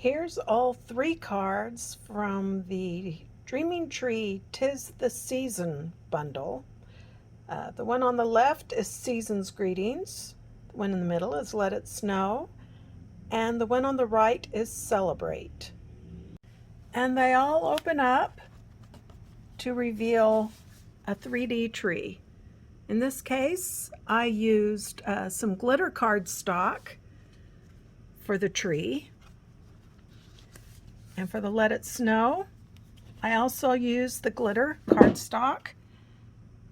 Here's all 3 cards from the Dreaming Tree 'Tis the Season bundle. The one on the left is Season's Greetings, the one in the middle is Let It Snow, and the one on the right is Celebrate. And they all open up to reveal a 3D tree. In this case, I used some glitter cardstock for the tree. And for the Let It Snow, I also used the glitter cardstock.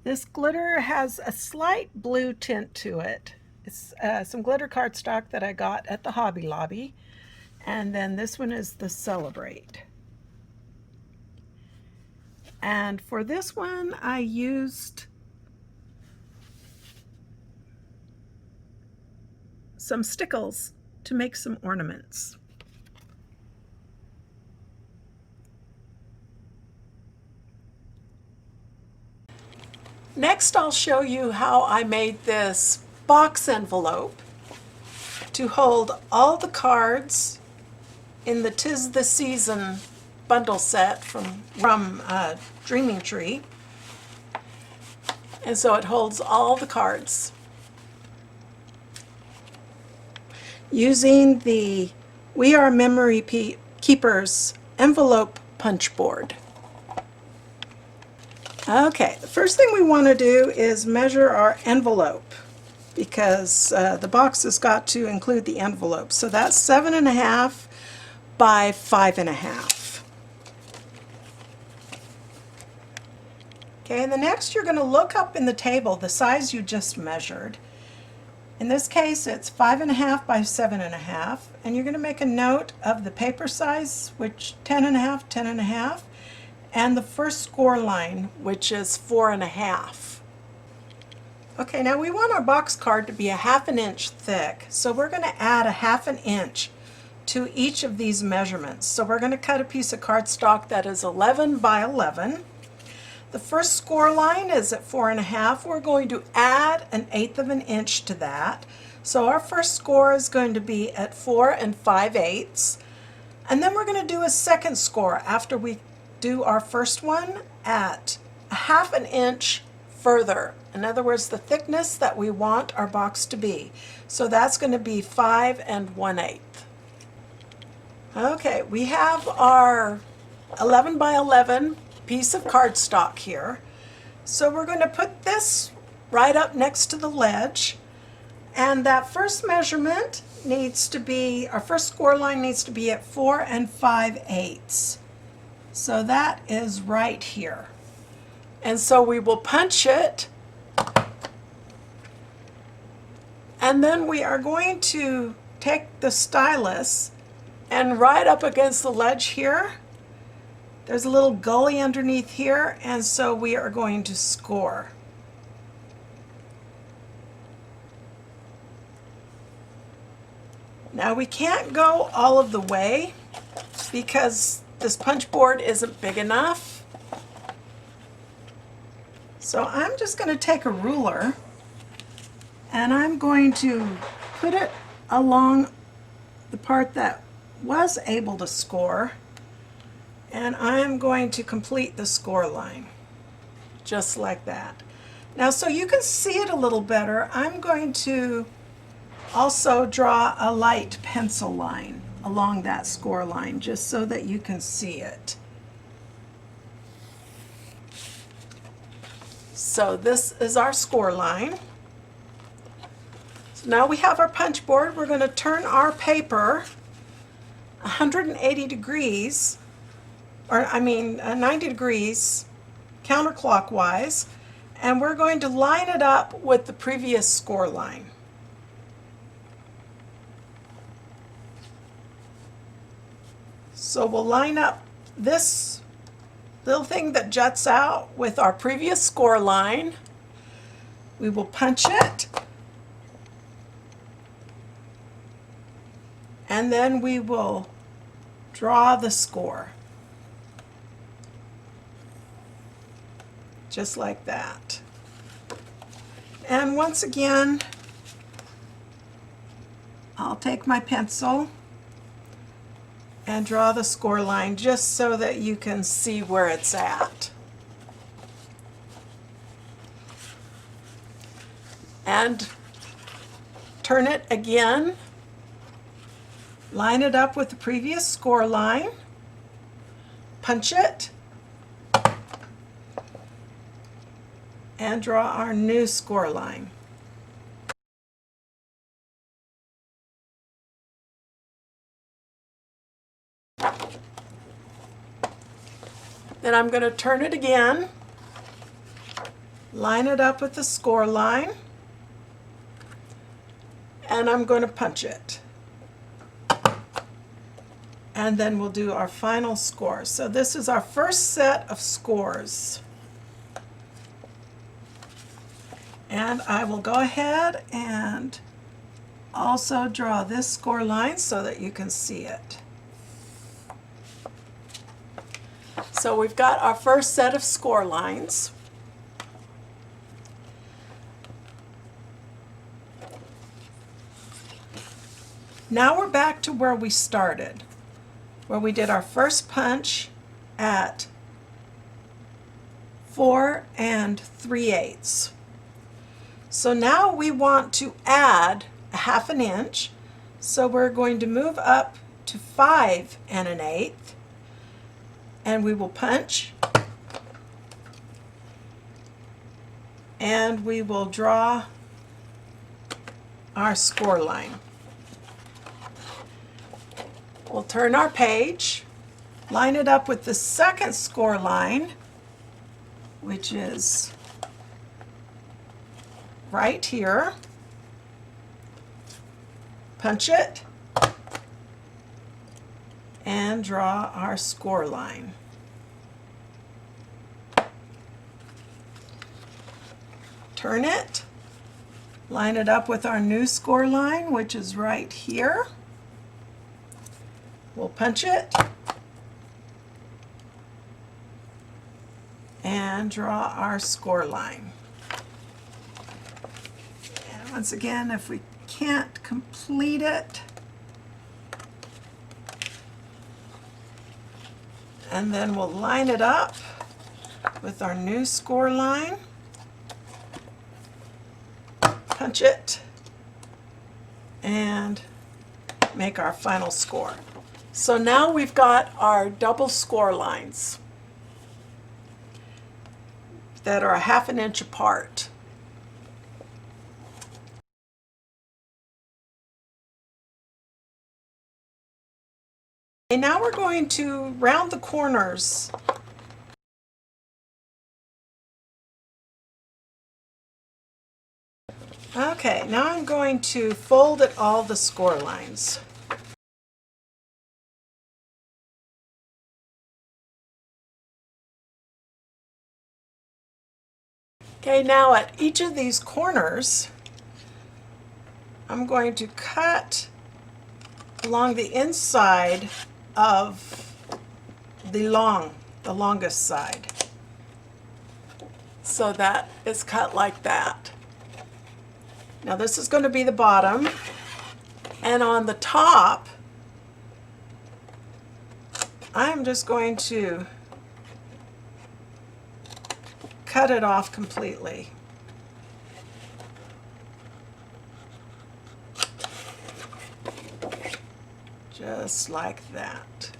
This glitter has a slight blue tint to it. It's some glitter cardstock that I got at the Hobby Lobby. And then this one is the Celebrate. And for this one, I used some stickles to make some ornaments. Next, I'll show you how I made this box envelope to hold all the cards in the 'Tis the Season bundle set from Dreaming Tree. And so it holds all the cards. Using the We Are Memory Keepers envelope punch board. Okay, the first thing we want to do is measure our envelope because the box has got to include the envelope. So that's 7.5 by 5.5. Okay, and the next you're going to look up in the table the size you just measured. In this case it's 5.5 by 7.5, and you're going to make a note of the paper size, which 10.5, 10.5. and the first score line, which is 4.5. Okay, now we want our box card to be a 1/2 inch thick, so we're going to add a 1/2 inch to each of these measurements. So we're going to cut a piece of cardstock that is 11 by 11. The first score line is at 4.5. We're going to add 1/8 inch to that. So our first score is going to be at 4 5/8. And then we're going to do a second score after we do our first one at a 1/2 inch further. In other words, the thickness that we want our box to be. So that's going to be 5 1/8. Okay, we have our 11 by 11 piece of cardstock here. So we're going to put this right up next to the ledge, and that first measurement needs to be, our first score line needs to be at 4 5/8. So that is right here. And so we will punch it, and then we are going to take the stylus and right up against the ledge here, there's a little gully underneath here, and so we are going to score. Now we can't go all of the way because this punch board isn't big enough. So I'm just going to take a ruler and I'm going to put it along the part that was able to score, and I'm going to complete the score line just like that. Now, so you can see it a little better, I'm going to also draw a light pencil line along that score line just so that you can see it. So this is our score line. So now we have our punch board. We're going to turn our paper 180 degrees, or 90 degrees counterclockwise, and we're going to line it up with the previous score line. So we'll line up this little thing that juts out with our previous score line. We will punch it, and then we will draw the score. Just like that. And once again, I'll take my pencil and draw the score line just so that you can see where it's at. And turn it again, line it up with the previous score line, punch it, and draw our new score line. Then I'm going to turn it again, line it up with the score line, and I'm going to punch it. And then we'll do our final score. So this is our first set of scores. And I will go ahead and also draw this score line so that you can see it. So we've got our first set of score lines. Now we're back to where we started, where we did our first punch at 4 3/8. So now we want to add a 1/2 inch, so we're going to move up to 5 1/8, and we will punch, and we will draw our score line. We'll turn our page, line it up with the second score line, which is right here, punch it, and draw our score line. Turn it, line it up with our new score line, which is right here. We'll punch it and draw our score line. And once again, if we can't complete it, and then we'll line it up with our new score line, punch it, and make our final score. So now we've got our double score lines that are a 1/2 inch apart. And now we're going to round the corners. Okay, now I'm going to fold at all the score lines. Okay, now at each of these corners, I'm going to cut along the inside of the longest side. So that is cut like that. Now this is going to be the bottom, and on the top, I'm just going to cut it off completely. Just like that.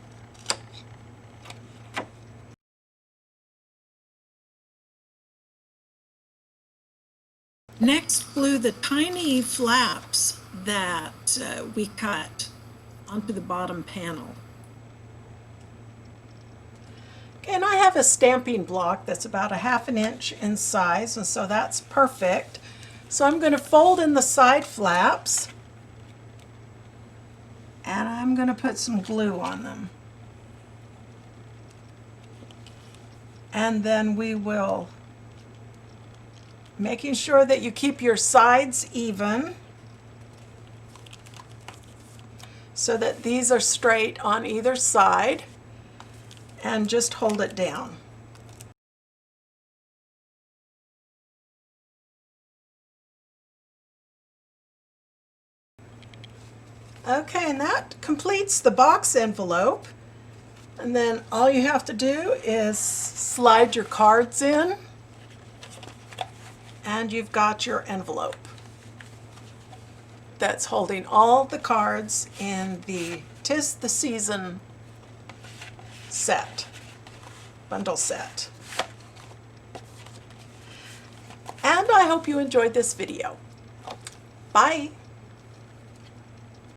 Next, glue the tiny flaps that we cut onto the bottom panel. Okay, and I have a stamping block that's about a 1/2 inch in size, and so that's perfect. So I'm going to fold in the side flaps, and I'm going to put some glue on them. And then we will, making sure that you keep your sides even so that these are straight on either side, and just hold it down. Okay, and that completes the box envelope. And then all you have to do is slide your cards in, and you've got your envelope that's holding all the cards in the 'Tis the Season set, bundle set. And I hope you enjoyed this video. Bye.